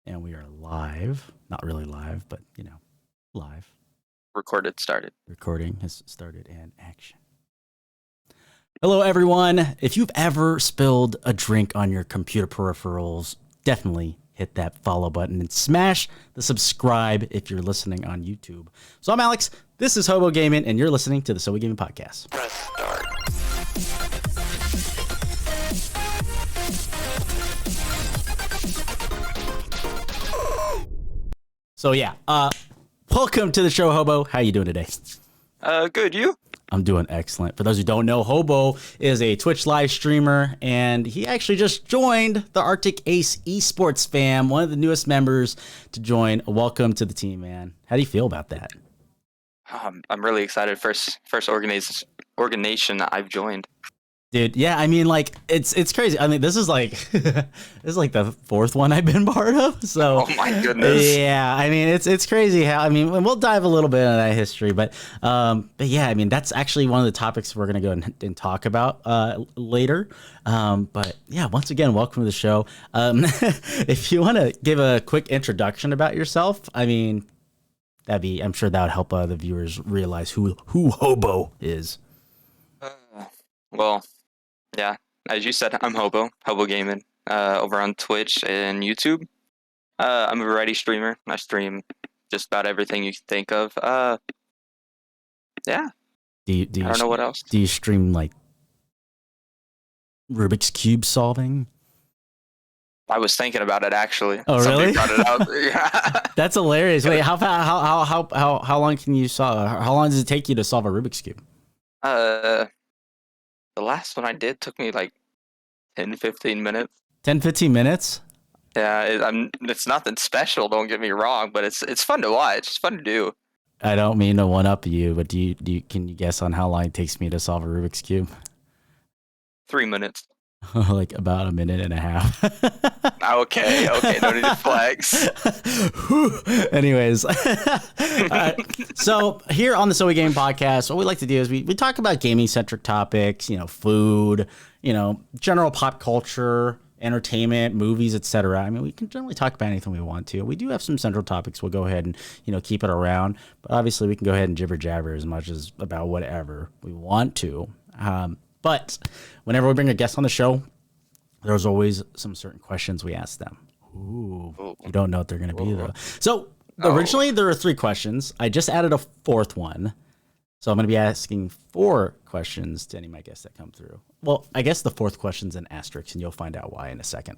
And we are live. Not really live, but live. Recorded started. Recording has started and action. Hello, everyone. If you've ever spilled a drink on your computer peripherals, definitely hit that follow button and smash the subscribe if you're listening on YouTube. So I'm Alex. This is Hobo Gaming, and you're listening to the Hobo Gaming Podcast. Press start. So yeah, welcome to the show, Hobo. How you doing today? Good, you? I'm doing excellent. For those who don't know, Hobo is a Twitch live streamer, and he actually just joined the Arctic Ace Esports fam, one of the newest members to join. Welcome to the team, man. How do you feel about that? I'm really excited. First organization I've joined. Dude, yeah, I mean, like, it's crazy. I mean, this is like the fourth one I've been part of. So, oh my goodness. Yeah, I mean, it's crazy how, I mean, we'll dive a little bit into that history, but yeah, I mean, that's actually one of the topics we're gonna go and talk about later. But yeah, once again, welcome to the show. If you want to give a quick introduction about yourself, I mean, I'm sure that would help the viewers realize who Hobo is. Well, yeah, as you said, I'm Hobo Gaming, over on Twitch and YouTube. I'm a variety streamer. I stream just about everything you can think of. Yeah. Do you I don't know what else. Do you stream like Rubik's Cube solving? I was thinking about it actually. Oh, really? Somebody brought it up. Yeah. That's hilarious. Wait, how long can you solve? How long does it take you to solve a Rubik's Cube? The last one I did took me like 10-15 minutes. 10-15 minutes? Yeah, it's nothing special, don't get me wrong, but it's fun to watch. It's fun to do. I don't mean to one up you, but can you guess on how long it takes me to solve a Rubik's Cube? 3 minutes. Like about a minute and a half. Okay, no need to flex. Anyways, so here on the Hobo Gaming Podcast, what we like to do is we talk about gaming centric topics, food, general pop culture, entertainment, movies, etc. I mean, we can generally talk about anything we want to. We do have some central topics. We'll go ahead and keep it around, but obviously we can go ahead and jibber jabber as much as about whatever we want to. But whenever we bring a guest on the show, there's always some certain questions we ask them. Ooh, you don't know what they're going to be, though. So originally there were 3 questions. I just added a 4th one. So I'm going to be asking 4 questions to any of my guests that come through. Well, I guess the 4th question's an asterisk, and you'll find out why in a second.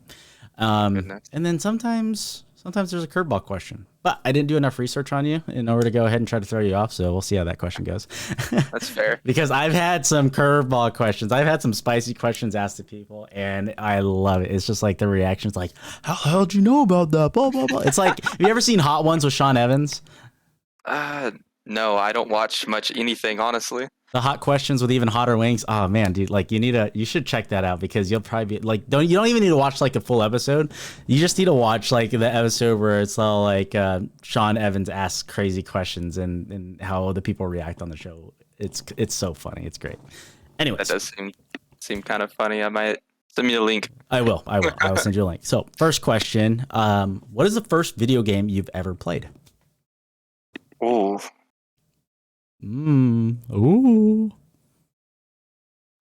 And then sometimes there's a curveball question. But I didn't do enough research on you in order to go ahead and try to throw you off, so we'll see how that question goes. That's fair. Because I've had some curveball questions. I've had some spicy questions asked to people, and I love it. It's just like the reactions like, how the hell did you know about that? Blah, blah, blah. It's like, have you ever seen Hot Ones with Sean Evans? No, I don't watch much anything, honestly. The hot questions with even hotter wings. Oh man, dude, like you should check that out because you'll probably be like, you don't even need to watch like the full episode. You just need to watch like the episode where it's all like Sean Evans asks crazy questions and how the people react on the show. It's so funny. It's great. Anyways, that does seem kind of funny. I might send me a link. I will send you a link. So first question, what is the first video game you've ever played? Ooh. Ooh.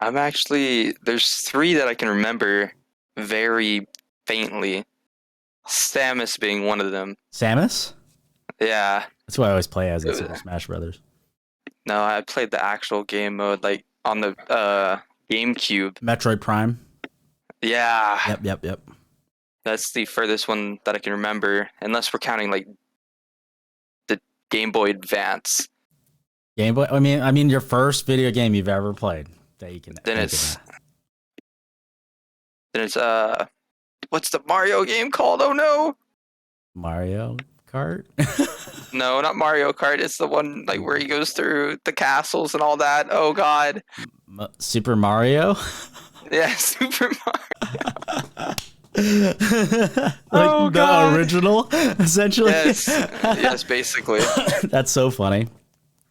There's 3 that I can remember very faintly. Samus being one of them. Samus? Yeah. That's what I always play as in Super Smash Brothers. No, I played the actual game mode, like on the GameCube. Metroid Prime? Yeah. Yep. That's the furthest one that I can remember, unless we're counting like the Game Boy Advance. Game Boy. I mean, your first video game you've ever played that you can. Then it's what's the Mario game called? Oh no, Mario Kart. No, not Mario Kart. It's the one like where he goes through the castles and all that. Oh god, Super Mario. Yeah, Super Mario. Like the original, essentially. Yes, basically. That's so funny.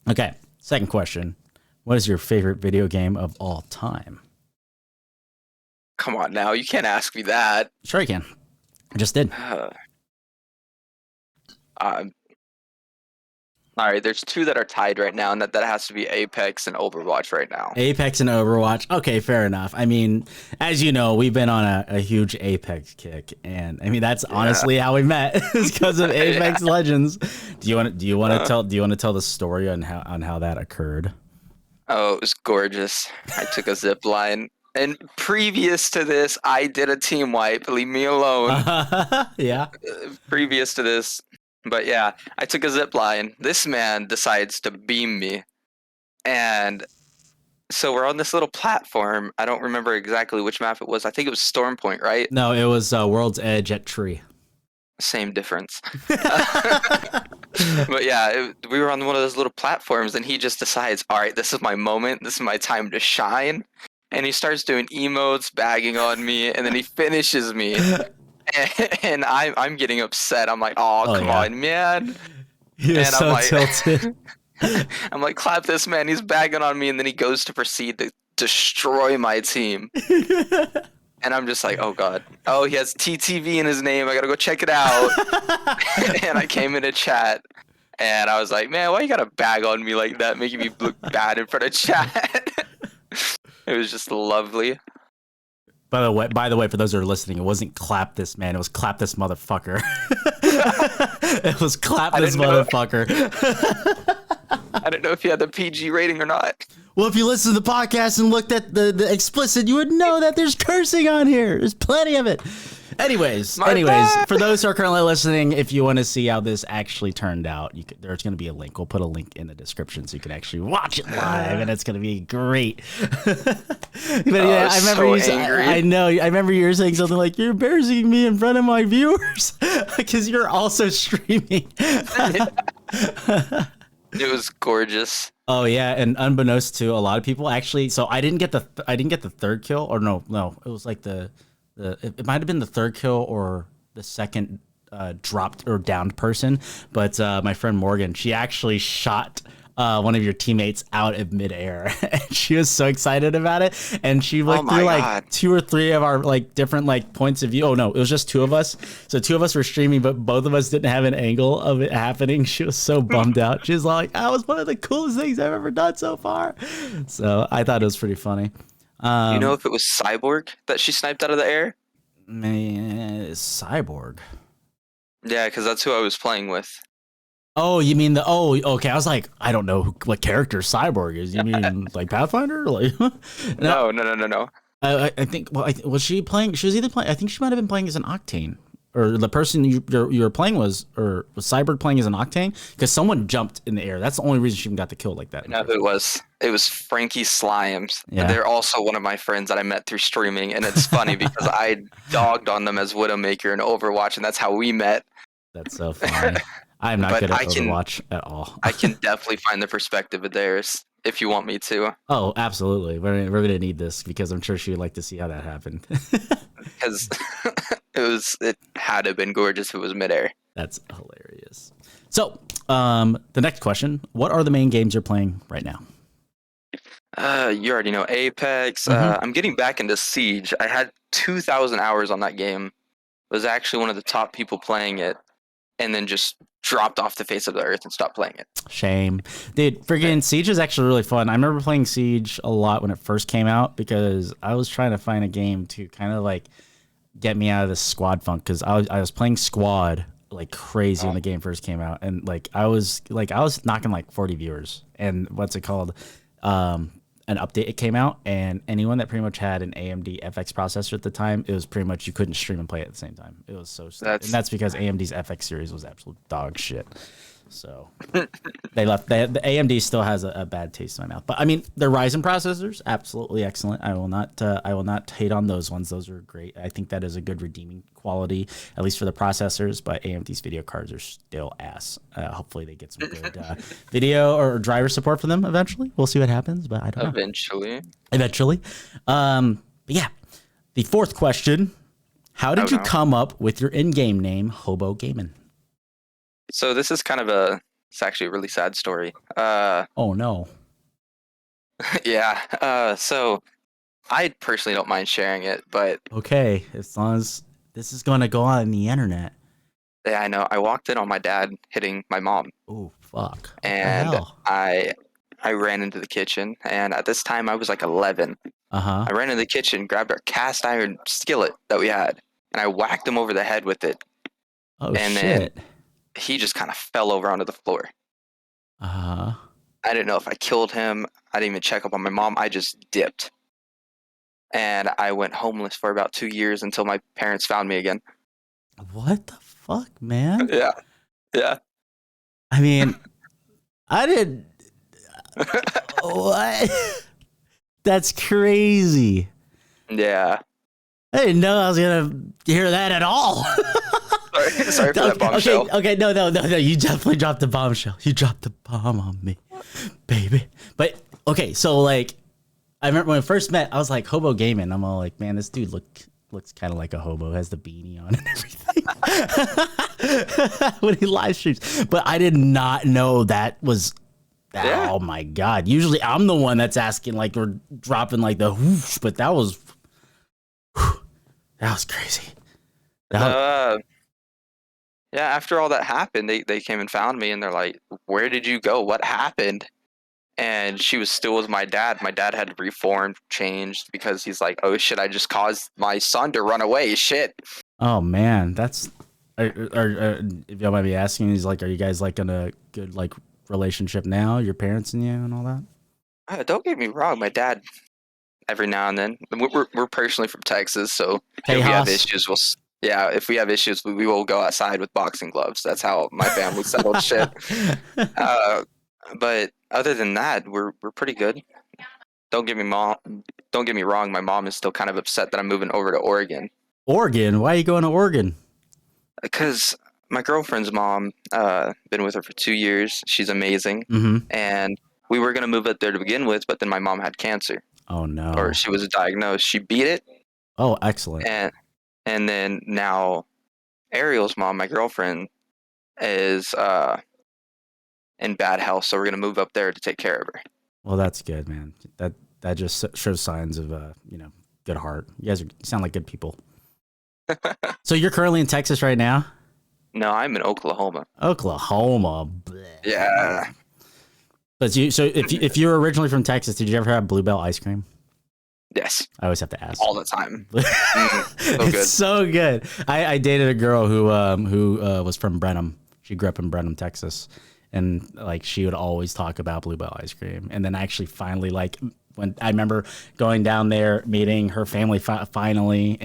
Okay, second question. What is your favorite video game of all time? Come on now, you can't ask me that. Sure I can. I just did. All right, there's two that are tied right now, and that has to be Apex and Overwatch right now. Apex and Overwatch. Okay, fair enough. I mean, as you know, we've been on a huge Apex kick, and I mean that's honestly how we met, is because of Apex Legends. Do you want to tell the story on how that occurred? Oh, it was gorgeous. I took a zip line. And previous to this, I did a team wipe. Leave me alone. Yeah. Previous to this. But yeah, I took a zip line. This man decides to beam me. And so we're on this little platform. I don't remember exactly which map it was. I think it was Storm Point, right? No, it was World's Edge at Tree. Same difference. But yeah, we were on one of those little platforms, and he just decides, all right, this is my moment. This is my time to shine. And he starts doing emotes, bagging on me, and then he finishes me. And I'm getting upset. I'm like, oh come on, man. You're so I'm like, tilted. I'm like, clap this man. He's bagging on me, and then he goes to proceed to destroy my team. And I'm just like, oh god. Oh, he has TTV in his name. I gotta go check it out. And I came into chat, and I was like, man, why you gotta bag on me like that, making me look bad in front of chat? It was just lovely. By the way, for those who are listening, it wasn't clap this man. It was clap this motherfucker. It was clap this motherfucker. I don't know if he had the PG rating or not. Well, if you listen to the podcast and looked at the explicit, you would know that there's cursing on here. There's plenty of it. Anyways, for those who are currently listening, if you want to see how this actually turned out, there's going to be a link. We'll put a link in the description so you can actually watch it live, and it's going to be great. But yeah, I remember I remember you were saying something like, "You're embarrassing me in front of my viewers," because you're also streaming. It was gorgeous. Oh yeah, and unbeknownst to a lot of people, actually, so I didn't get the third kill, or no, it was like it might have been the third kill or the second dropped or downed person, but my friend Morgan, she actually shot one of your teammates out of midair, and she was so excited about it, and she looked through like 2 or 3 of our like different like points of view. Oh no, it was just 2 of us, so 2 of us were streaming, but both of us didn't have an angle of it happening. She was so bummed out. She was like, that was one of the coolest things I've ever done so far. So I thought it was pretty funny. You know if it was Cyborg that she sniped out of the air? Cyborg. Yeah, because that's who I was playing with. Oh, you mean okay. I was like, I don't know what character Cyborg is. You mean like Pathfinder? Like, no. I think. Well, was she playing? She was either playing. I think she might have been playing as an Octane, or the person you were playing was Cyborg playing as an Octane, because someone jumped in the air. That's the only reason she even got the kill like that. No, it was Frankie Slimes. Yeah. They're also one of my friends that I met through streaming, and it's funny because I dogged on them as Widowmaker in Overwatch, and that's how we met. That's so funny. I'm not good at Overwatch at all. I can definitely find the perspective of theirs if you want me to. Oh, absolutely. We're gonna need this, because I'm sure she would like to see how that happened. Because it had to have been gorgeous if it was midair. That's hilarious. So, the next question: what are the main games you're playing right now? You already know Apex. I'm getting back into Siege. I had 2,000 hours on that game. Was actually one of the top people playing it, and then just dropped off the face of the earth and stopped playing it. Shame. Dude, friggin' Siege is actually really fun. I remember playing Siege a lot when it first came out, because I was trying to find a game to kind of like get me out of this squad funk, because I was playing squad like crazy when the game first came out, and like I was knocking like 40 viewers, and what's it called? An update it came out, and anyone that pretty much had an AMD FX processor at the time, it was pretty much you couldn't stream and play at the same time. It was so sad. And that's because AMD's FX series was absolute dog shit. So the AMD still has a bad taste in my mouth. But I mean, the Ryzen processors, absolutely excellent. I will not hate on those ones. Those are great. I think that is a good redeeming quality, at least for the processors. But AMD's video cards are still ass. Hopefully they get some good video or driver support for them eventually. We'll see what happens, but I don't know. Eventually. But yeah, the fourth question: how did you come up with your in-game name, Hobo Gaming? So this is kind of it's actually a really sad story. Oh no. Yeah. So I personally don't mind sharing it, but okay, as long as this is going to go on the internet. Yeah, I know. I walked in on my dad hitting my mom, Oh, fuck. What the and hell? I ran into the kitchen. And at this time, I was like 11. Uh-huh. I ran into the kitchen, grabbed our cast iron skillet that we had, and I whacked him over the head with it. Oh, And then shit. he just kind of fell over onto the floor. Uh-huh. I didn't know if I killed him. I didn't even check up on my mom. I just dipped. And I went homeless for about 2 years until my parents found me again. What the fuck, man? Yeah. Yeah. I mean, I didn't... What? That's crazy. Yeah. I didn't know I was gonna hear that at all. Sorry for that bombshell. Okay, no. You definitely dropped the bombshell. You dropped the bomb on me, baby. But okay, so like, I remember when we first met, I was like, Hobo Gaming. I'm all like, man, this dude looks kind of like a hobo. Has the beanie on and everything when he live streams. But I did not know that was. Yeah. Oh my god! Usually I'm the one that's asking, like, or dropping like the whoosh, but that was crazy. Yeah, after all that happened, they came and found me, and they're like, "Where did you go? What happened?" And she was still with my dad. My dad had reformed, changed, because he's like, "Oh shit, I just caused my son to run away. Shit." Oh man, that's. If y'all might be asking, he's like, are you guys like in a good like relationship now? Your parents and you and all that? Don't get me wrong, my dad. Every now and then, we're personally from Texas, so if we Tejas. have issues, if we have issues, we will go outside with boxing gloves. That's how my family settled shit. But other than that, we're pretty good. Don't get me wrong. My mom is still kind of upset that I'm moving over to Oregon. Oregon? Why are you going to Oregon? Because my girlfriend's mom, been with her for 2 years. She's amazing, and we were gonna move up there to begin with, but then my mom had cancer. Oh no. Or she was diagnosed. She beat it, Oh, excellent. and then now Ariel's mom, my girlfriend, is in bad health, so we're gonna move up there to take care of her. Well, that's good, man. That just shows signs of good heart. You sound like good people. So you're currently in Texas right now? No, I'm in Oklahoma. Oklahoma. Bleh. Yeah. But if you were originally from Texas, did you ever have Bluebell ice cream? Yes. I always have to ask. All the time. So It's good. so good. I dated a girl who was from Brenham. She grew up in Brenham, Texas, and like she would always talk about Bluebell ice cream. And then actually finally, like, when I remember going down there, meeting her family finally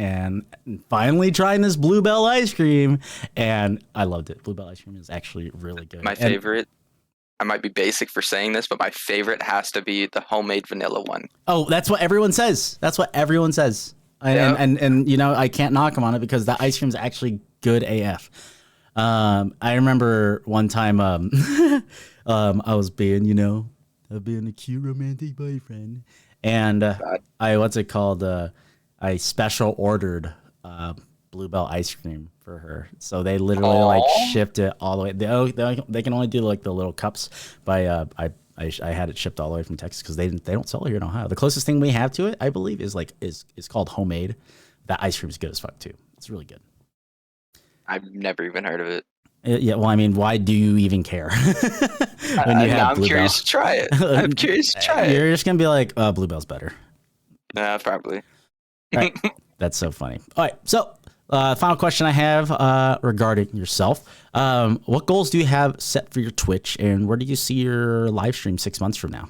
trying this Bluebell ice cream, and I loved it. Bluebell ice cream is actually really good. My favorite, I might be basic for saying this, but my favorite has to be the homemade vanilla one. Oh, that's what everyone says. And you know, I can't knock them on it because the ice cream is actually good AF. I remember one time I was being a cute romantic boyfriend, and I special ordered Bluebell ice cream for her. So they literally like shipped it all the way. They can only do like the little cups. By I had it shipped all the way from Texas because they don't sell it here in Ohio. The closest thing we have to it, I believe, is called Homemade. That ice cream is good as fuck too. It's really good. I've never even heard of it. Yeah, well, I mean, why do you even care? I'm curious to try it. I'm curious to try it. You're just gonna be like, Bluebell's better. Probably. Right. That's so funny. All right, so final question I have regarding yourself. What goals do you have set for your Twitch, and where do you see your live stream 6 months from now?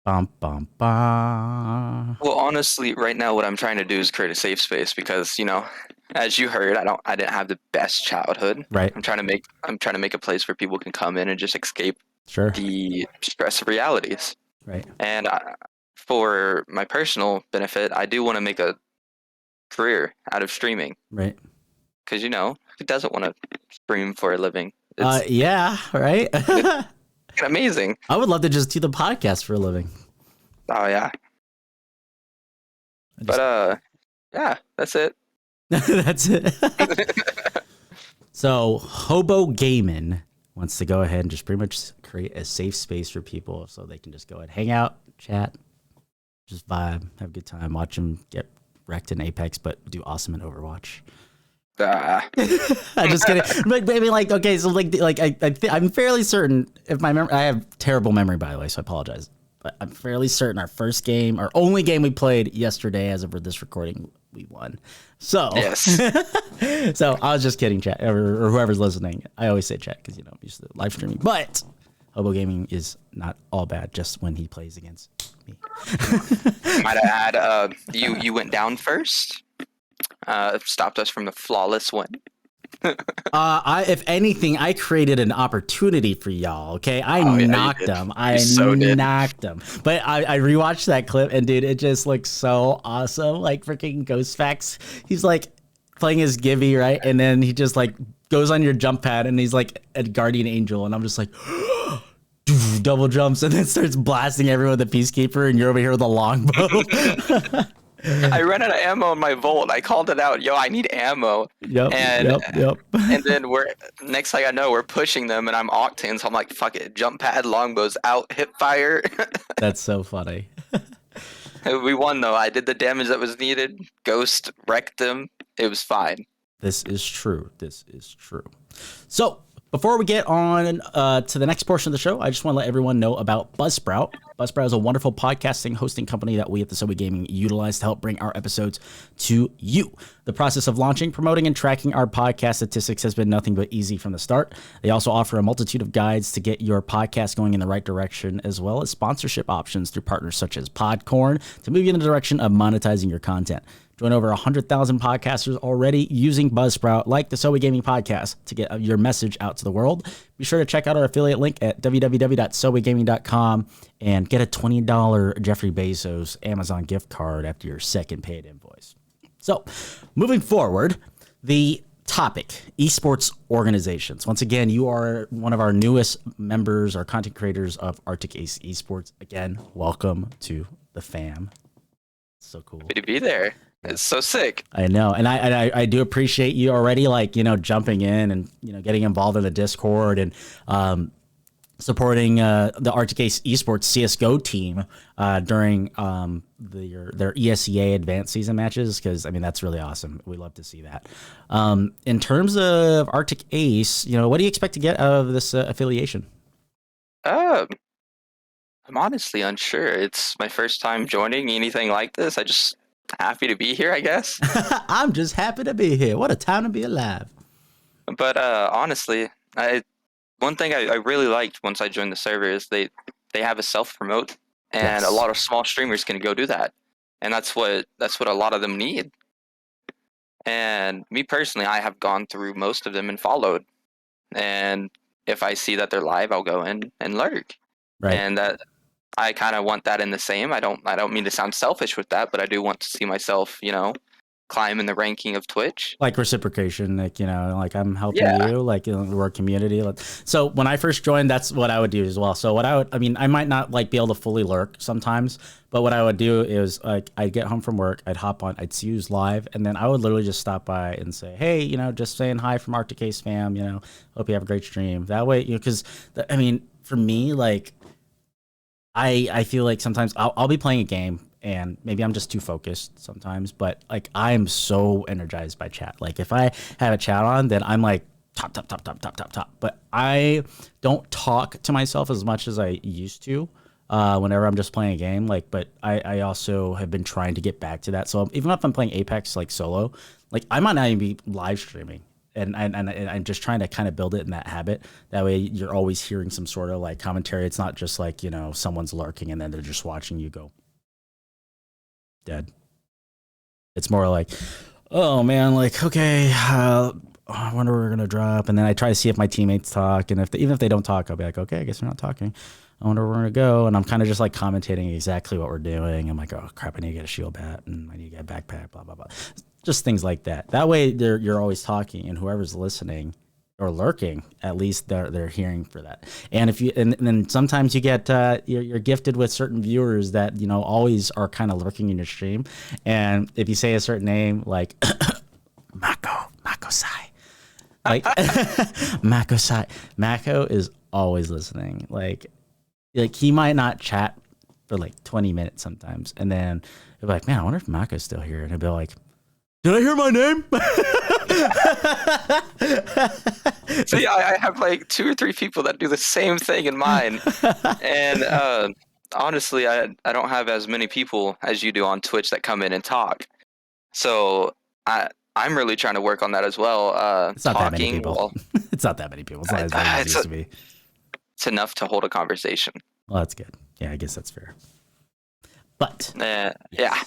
Bum, bum, bum. Well, honestly, right now, what I'm trying to do is create a safe space because, as you heard, I didn't have the best childhood. Right. I'm trying to make a place where people can come in and just escape Sure. the stress of realities. Right. And for my personal benefit, I do want to make a career out of streaming. Right. Because, who doesn't want to stream for a living? Yeah, right? It's amazing. I would love to just do the podcast for a living. Oh, yeah. Yeah, that's it. That's it. So, Hobo Gaming wants to go ahead and just pretty much create a safe space for people so they can just go ahead, hang out, chat, just vibe, have a good time, watch him get wrecked in Apex, but do awesome in Overwatch. I'm just kidding. But maybe like, okay, so I'm fairly certain if my memory, I have terrible memory, by the way, so I apologize. But I'm fairly certain our first game, our only game we played yesterday, as of this recording, we won. So Yes. So I was just kidding, chat, or whoever's listening. I always say chat because I'm used to live streaming. But Hobo Gaming is not all bad just when he plays against me. Might add, you went down first. Stopped us from the flawless win. If anything, I created an opportunity for y'all. Okay, I knocked them. I knocked them. But I rewatched that clip, and dude, it just looks so awesome. Like freaking Ghostfax, he's like playing his Gibby, right? And then he just like goes on your jump pad, and he's like a guardian angel, and I'm just like. Double jumps and then starts blasting everyone with the Peacekeeper, and you're over here with a longbow. I ran out of ammo in my Volt. I called it out. Yo, I need ammo. Yep. And then next thing I know, we're pushing them, and I'm Octane, so I'm like, fuck it. Jump pad, longbows out, hip fire. That's so funny. We won though. I did the damage that was needed. Ghost wrecked them. It was fine. This is true. So before we get on to the next portion of the show, I just want to let everyone know about Buzzsprout. Buzzsprout is a wonderful podcasting hosting company that we at the Hobo Gaming utilize to help bring our episodes to you. The process of launching, promoting, and tracking our podcast statistics has been nothing but easy from the start. They also offer a multitude of guides to get your podcast going in the right direction, as well as sponsorship options through partners such as Podcorn to move you in the direction of monetizing your content. Join over 100,000 podcasters already using Buzzsprout, like the Hobo Gaming podcast, to get your message out to the world. Be sure to check out our affiliate link at www.sobogaming.com and get a $20 Jeffrey Bezos Amazon gift card after your second paid invoice. So, moving forward, the topic, esports organizations. Once again, you are one of our newest members, our content creators of Arctic Ace Esports. Again, welcome to the fam. So cool. Good to be there. It's so sick. I know. And I do appreciate you already, like, jumping in and, getting involved in the Discord and supporting the Arctic Ace Esports CSGO team during their ESEA advanced season matches. Because, that's really awesome. We love to see that. In terms of Arctic Ace, what do you expect to get out of this affiliation? I'm honestly unsure. It's my first time joining anything like this. I just... happy to be here, I guess. I'm just happy to be here. What a time to be alive. But honestly, one thing I really liked once I joined the server is they have a self-promote, and a lot of small streamers can go do that. And that's what a lot of them need. And me personally, I have gone through most of them and followed. And if I see that they're live, I'll go in and lurk. Right. And that I kind of want that in the same. I don't mean to sound selfish with that, but I do want to see myself, climb in the ranking of Twitch. Like reciprocation, like I'm helping you, like we're a community. So when I first joined, that's what I would do as well. So I might not be able to fully lurk sometimes, but what I would do is I'd get home from work, I'd hop on, I'd see who's live, and then I would literally just stop by and say, hey, just saying hi from Arctic Ace fam, hope you have a great stream. That way, because for me, I feel like sometimes I'll be playing a game and maybe I'm just too focused sometimes, but I am so energized by chat. Like if I have a chat on, then I'm like top. But I don't talk to myself as much as I used to whenever I'm just playing a game. But I also have been trying to get back to that. So even if I'm playing Apex solo, I might not even be live streaming. And I'm just trying to kind of build it in that habit. That way you're always hearing some sort of commentary. It's not just someone's lurking and then they're just watching you go dead. It's more like, oh man, okay, I wonder where we're going to drop. And then I try to see if my teammates talk. And even if they don't talk, I'll be like, okay, I guess they're not talking. I wonder where we're going to go. And I'm kind of just commentating exactly what we're doing. I'm like, oh crap, I need to get a shield bat and I need to get a backpack, blah, blah, blah. Just things like that. That way you're always talking, and whoever's listening or lurking, at least they're hearing for that. And and then sometimes you get you're gifted with certain viewers that always are kind of lurking in your stream. And if you say a certain name like Mako Sai, Mako Sai, Mako is always listening. Like he might not chat for like 20 minutes sometimes. And then they'd be like, man, I wonder if Mako's still here. And I'd be like, did I hear my name? So yeah, I have like 2 or 3 people that do the same thing in mine. And honestly, I don't have as many people as you do on Twitch that come in and talk. So I'm really trying to work on that as well. It's not that many people. It's not that many people. It's not as many as it used to be. It's enough to hold a conversation. Well, that's good. Yeah, I guess that's fair. But yeah.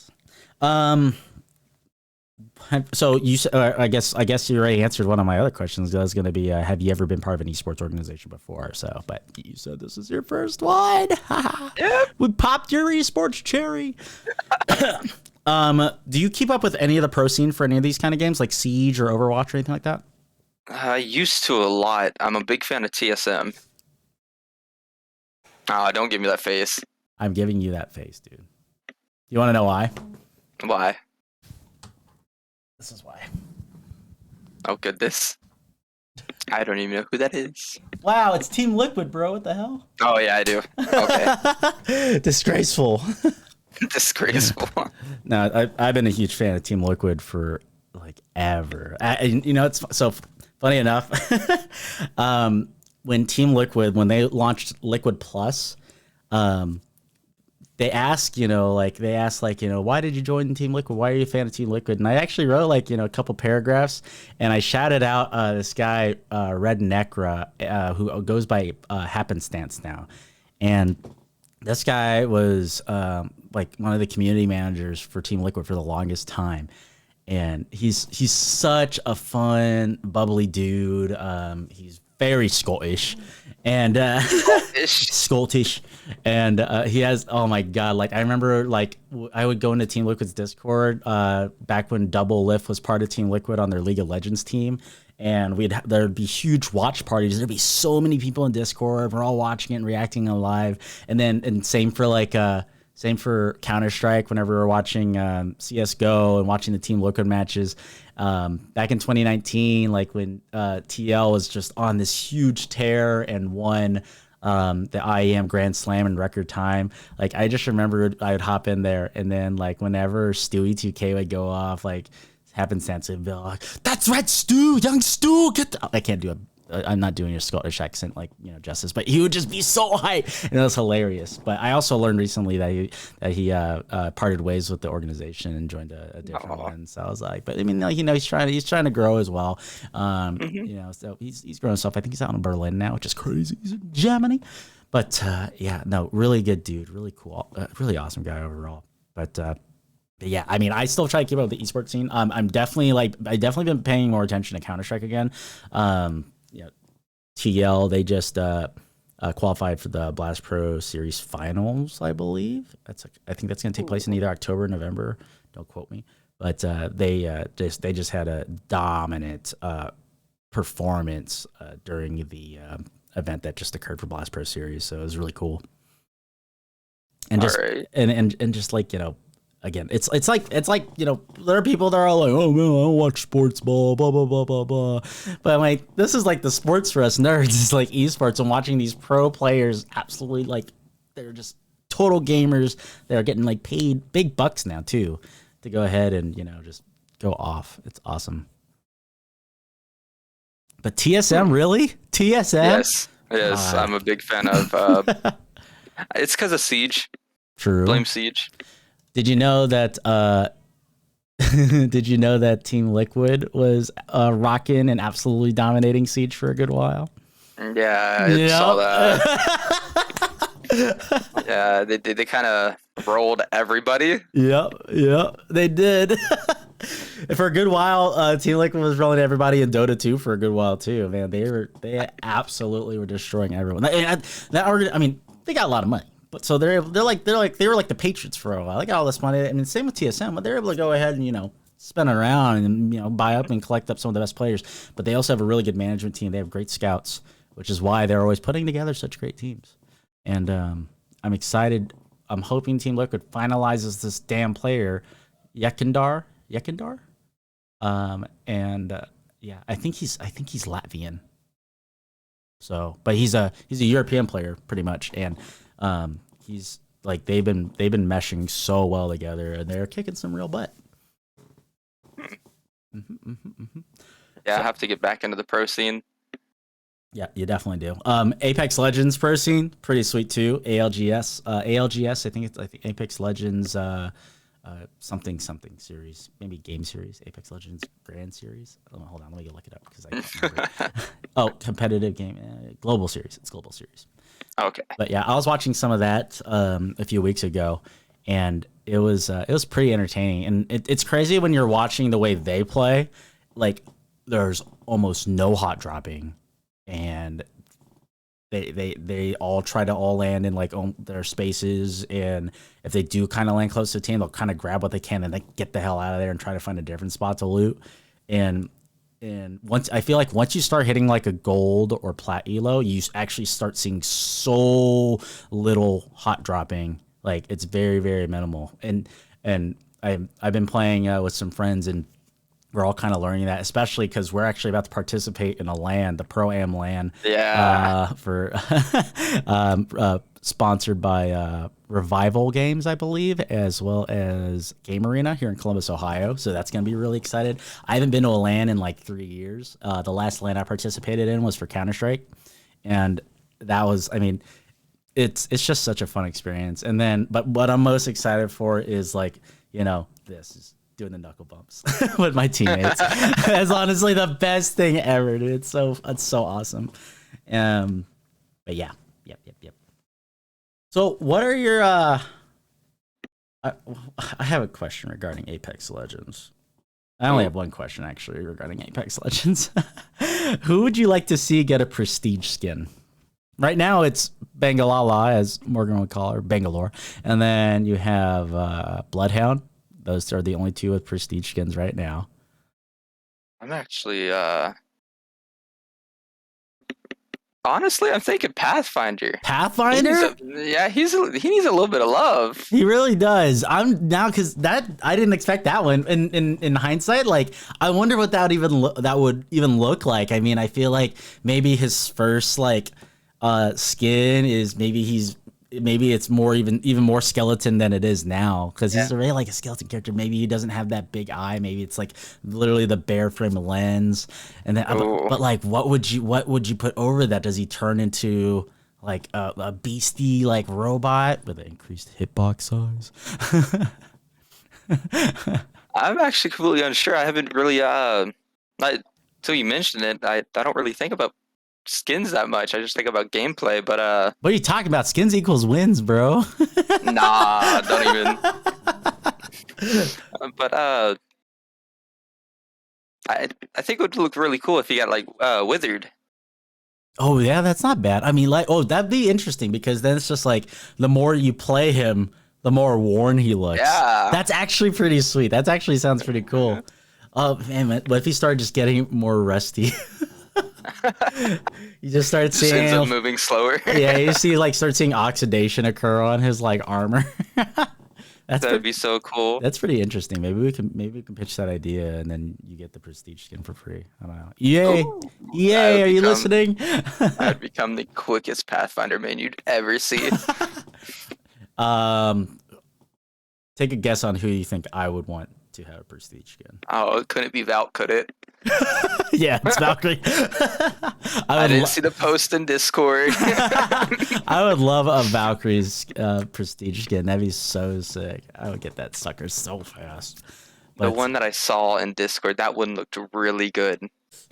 So you, I guess you already answered one of my other questions. That was going to be, have you ever been part of an esports organization before? So, but you said this is your first one. Yep. We popped your esports cherry. Do you keep up with any of the pro scene for any of these kind of games, like Siege or Overwatch or anything like that? I used to a lot. I'm a big fan of TSM. Oh, don't give me that face. I'm giving you that face, dude. You want to know why? Why? This is why. Oh, goodness. I don't even know who that is. Wow, it's Team Liquid, bro. What the hell? Oh, yeah, I do. Okay. Disgraceful. Disgraceful. No, I've been a huge fan of Team Liquid for like ever. You know, it's so funny enough. When Team Liquid, when they launched Liquid Plus, they asked, why did you join Team Liquid? Why are you a fan of Team Liquid? And I actually wrote a couple paragraphs, and I shouted out this guy, Red Necra, who goes by Happenstance now. And this guy was one of the community managers for Team Liquid for the longest time. And he's such a fun, bubbly dude. He's very Scottish and Scottish, and he has, oh my god, I remember I would go into Team Liquid's Discord back when Double Lift was part of Team Liquid on their League of Legends team, and there'd be huge watch parties. There'd be so many people in Discord. We're all watching it and reacting live, and same for Counter-Strike whenever we're watching CSGO and watching the Team Liquid matches. Back in 2019, when TL was just on this huge tear and won the IEM Grand Slam in record time. I just remember I would hop in there, and then whenever Stewie 2K would go off, Happenstance would be like, "That's right, Stu, young Stu, get the—" I can't do I'm not doing your Scottish accent justice, but he would just be so hype, and it was hilarious. But I also learned recently that he parted ways with the organization and joined a different one. So I was like, but I mean, he's trying to grow as well. So he's growing stuff. I think he's out in Berlin now, which is crazy. He's in Germany, but really good dude, really cool, really awesome guy overall. But yeah, I mean, I still try to keep up with the esports scene. I definitely been paying more attention to Counter-Strike again. TL, they just qualified for the Blast Pro Series Finals, I believe. I think that's going to take place in either October or November. Don't quote me, but they just had a dominant performance during the event that just occurred for Blast Pro Series. So it was really cool. And just and just again, it's like there are people that are like, oh man, I don't watch sports, blah blah blah blah blah blah. But this is the sports for us nerds. It's esports, and watching these pro players absolutely they're just total gamers. They're getting paid big bucks now too to go ahead and just go off. It's awesome. But TSM, really? TSM? Yes, it is. I'm a big fan of. It's because of Siege. True. Blame Siege. Did you know that Team Liquid was rocking and absolutely dominating Siege for a good while? Yeah, I saw that. Yeah, they kind of rolled everybody. Yeah, they did. For a good while, Team Liquid was rolling everybody in Dota 2 for a good while too. Man, they absolutely were destroying everyone. I mean, they got a lot of money. But so they were like the Patriots for a while. They got all this money. I mean, same with TSM, but they're able to go ahead and spin around and buy up and collect up some of the best players. But they also have a really good management team. They have great scouts, which is why they're always putting together such great teams. And I'm excited. I'm hoping Team Liquid finalizes this damn player, Yekindar. I think he's Latvian. So, but he's a European player pretty much, and he's like they've been meshing so well together, and they're kicking some real butt. Yeah, I have to get back into the pro scene. Yeah, you definitely do. Apex Legends pro scene, pretty sweet too. ALGS, I think Apex Legends something series, maybe game series, Apex Legends Grand Series. Oh, hold on, let me go look it up because I can't remember. Oh, competitive game, global series. It's global series. Okay. But yeah, I was watching some of that a few weeks ago, and it was pretty entertaining. And it's crazy when you're watching the way they play. Like, there's almost no hot dropping, and they all try to all land in like their spaces, and if they do kind of land close to the team, they'll kind of grab what they can and they get the hell out of there and try to find a different spot to loot. And once I feel like once you start hitting like a gold or plat elo, you actually start seeing so little hot dropping. Like, it's very, very minimal. And I've been playing with some friends, and we're all kind of learning that, especially because we're actually about to participate in a LAN, the Pro-Am LAN. Yeah. For sponsored by Revival Games, I believe, as well as Game Arena here in Columbus, Ohio. So that's going to be really excited. I haven't been to a LAN in like 3 years. The last LAN I participated in was for Counter-Strike. And that was, I mean, it's just such a fun experience. And then, but what I'm most excited for is like, you know, this is doing the knuckle bumps with my teammates. That's honestly the best thing ever, dude. It's so awesome. But yeah, yep. So what are your I have a question regarding Apex Legends. I only have one question actually regarding Apex Legends. Who would you like to see get a prestige skin? Right now it's Bangalala, as Morgan would call her, Bangalore, and then you have Bloodhound. Those are the only two with prestige skins right now. I'm actually honestly, I'm thinking Pathfinder. Pathfinder? He needs a little bit of love. He really does. I'm now, because that I didn't expect that one. In hindsight, like, I wonder what that would even look like. I mean, I feel like maybe his first like skin is maybe it's more even more skeleton than it is now, because he's already like a skeleton character. Maybe he doesn't have that big eye. Maybe it's like literally the bare frame lens. And then, but like, what would you put over that? Does he turn into like a beastie like robot with an increased hitbox size? I'm actually completely unsure. I haven't really until you mentioned it, I don't really think about skins that much. I just think about gameplay, but what are you talking about? Skins equals wins, bro. Nah, don't even. But I think it would look really cool if he got like withered. Oh yeah, that's not bad. I mean, like, that'd be interesting, because then it's just like the more you play him, the more worn he looks. Yeah, that's actually pretty sweet. That actually sounds pretty cool. Oh man, what if he started just getting more rusty? You just start seeing ends up moving slower. Yeah, you start seeing oxidation occur on his like armor. That'd be so cool. That's pretty interesting. Maybe we can pitch that idea, and then you get the prestige skin for free. I don't know. EA, are you listening? I'd become the quickest Pathfinder main you'd ever see. Take a guess on who you think I would want to have a prestige skin. Oh, it couldn't be Valk, could it? Yeah, it's Valkyrie. I didn't see the post in Discord. I would love a Valkyrie's prestige skin. That'd be so sick. I would get that sucker so fast. But the one that I saw in Discord, that one looked really good.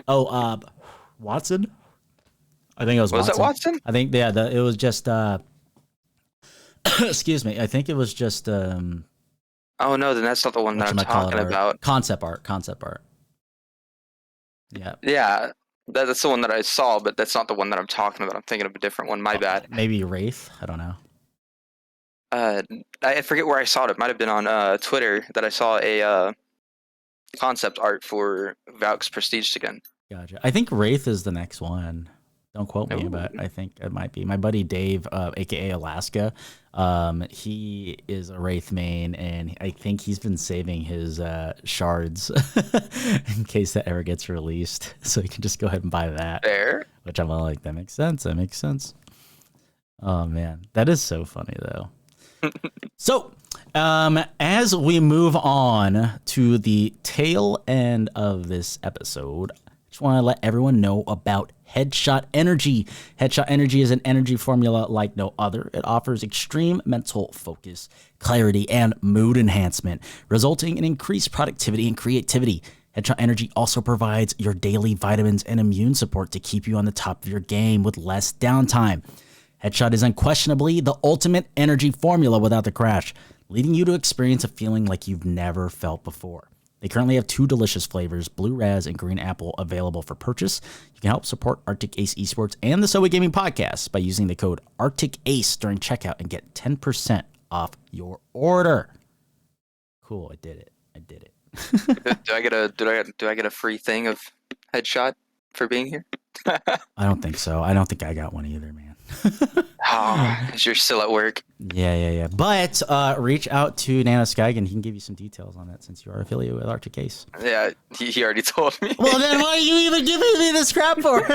Oh, Watson? I think it was Watson. Was it Watson? I think, yeah, it was just... excuse me. I think it was just... oh, no, then that's not the one that I'm talking about. Concept art. Yeah. Yeah, that's the one that I saw, but that's not the one that I'm talking about. I'm thinking of a different one. My bad. Maybe Wraith? I don't know. I forget where I saw it. It might have been on Twitter that I saw a concept art for Valk's Prestige again. Gotcha. I think Wraith is the next one. Don't quote me, but I think it might be. My buddy Dave, aka Alaska, he is a Wraith main, and I think he's been saving his shards in case that ever gets released. So you can just go ahead and buy that. Fair. Which I'm like, that makes sense. Oh man, that is so funny though. So, as we move on to the tail end of this episode, I just want to let everyone know about Headshot Energy. Headshot Energy is an energy formula like no other. It offers extreme mental focus, clarity, and mood enhancement, resulting in increased productivity and creativity. Headshot Energy also provides your daily vitamins and immune support to keep you on the top of your game with less downtime. Headshot is unquestionably the ultimate energy formula without the crash, leading you to experience a feeling like you've never felt before. They currently have 2 delicious flavors, Blue Raz and Green Apple, available for purchase. You can help support Arctic Ace Esports and the Hobo Gaming podcast by using the code Arctic Ace during checkout and get 10% off your order. Cool, I did it. Do I get a free thing of Headshot for being here? I don't think so. I don't think I got one either, man. Oh, 'cause you're still at work. Yeah. But reach out to Nano Skygan. He can give you some details on that since you are affiliated with Arctic Ace. Yeah, he already told me. Well, then why are you even giving me this crap for?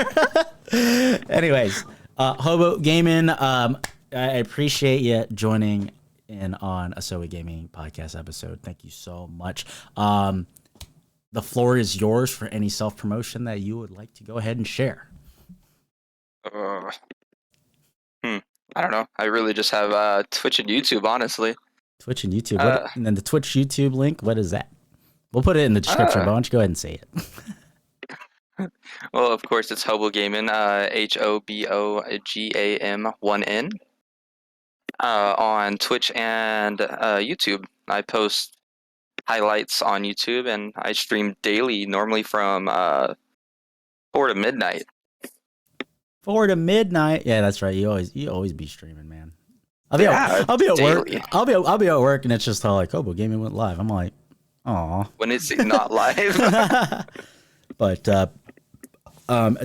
Anyways, Hobo Gaming, I appreciate you joining in on a Hobo Gaming podcast episode. Thank you so much. The floor is yours for any self-promotion that you would like to go ahead and share. I don't know. I really just have Twitch and YouTube, honestly. Twitch and YouTube. And then the Twitch YouTube link, what is that? We'll put it in the description, but why don't you go ahead and say it? Well, of course, it's Hobo Gaming, HOBOGAM 1N. On Twitch and YouTube. I post highlights on YouTube, and I stream daily, normally from 4 to midnight. 4 to midnight. Yeah, that's right. You always be streaming, man. I'll be at work. I'll be at work, and it's just all like, Hobo Gaming went live. I'm like, aw. When it's not live. But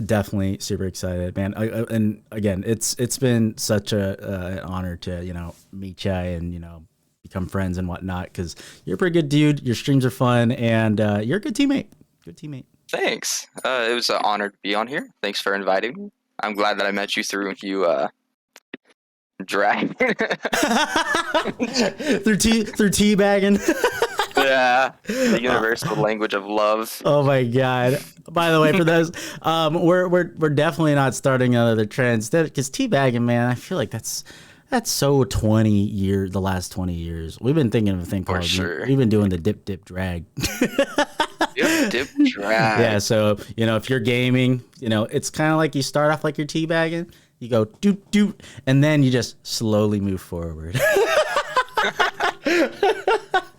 definitely super excited, man. And again, it's been such an honor to meet you and become friends and whatnot, because you're a pretty good dude. Your streams are fun, and you're a good teammate. Thanks. It was an honor to be on here. Thanks for inviting me. I'm glad that I met you through drag. through teabagging. Yeah, the universal language of love. Oh my god! By the way, for those, we're definitely not starting another trend, because teabagging, man, I feel like that's so 20 years. The last 20 years, we've been thinking of a thing called. Sure. We've been doing the dip drag. Dip drag. Yeah, so if you're gaming, it's kind of like you start off like you're teabagging. You go doot doot, and then you just slowly move forward.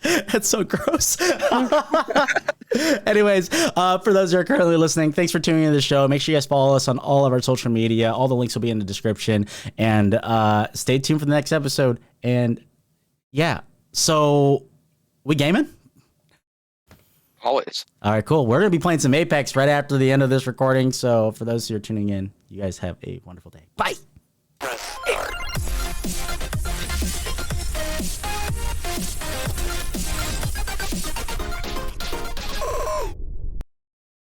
That's so gross. Anyways, for those who are currently listening, thanks for tuning into the show. Make sure you guys follow us on all of our social media. All the links will be in the description. And stay tuned for the next episode. And yeah, so we gaming? Always. All right, cool. We're going to be playing some Apex right after the end of this recording. So for those who are tuning in, you guys have a wonderful day. Bye.